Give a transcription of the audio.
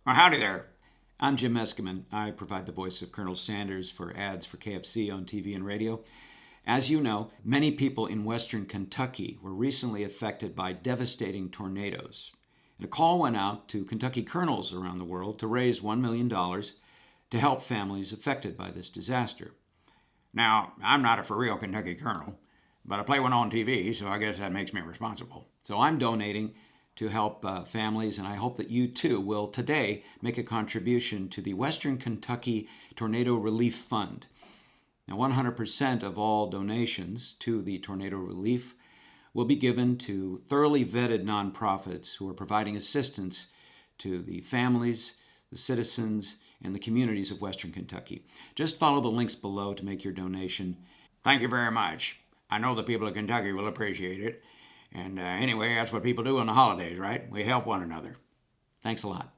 Well, howdy there. I'm Jim Eskiman. I provide the voice of Colonel Sanders for ads for KFC on TV and radio. As you know, many people in western Kentucky were recently affected by devastating tornadoes. And a call went out to Kentucky colonels around the world to raise $1 million to help families affected by this disaster. Now, I'm not a for real Kentucky colonel, but I play one on TV, so I guess that makes me responsible. So I'm donating to help families, and I hope that you too will today make a contribution to the Western Kentucky Tornado Relief Fund. Now, 100% of all donations to the tornado relief will be given to thoroughly vetted nonprofits who are providing assistance to the families, the citizens, and the communities of Western Kentucky. Just follow the links below to make your donation. Thank you very much. I know the people of Kentucky will appreciate it. And anyway, that's what people do on the holidays, right? We help one another. Thanks a lot.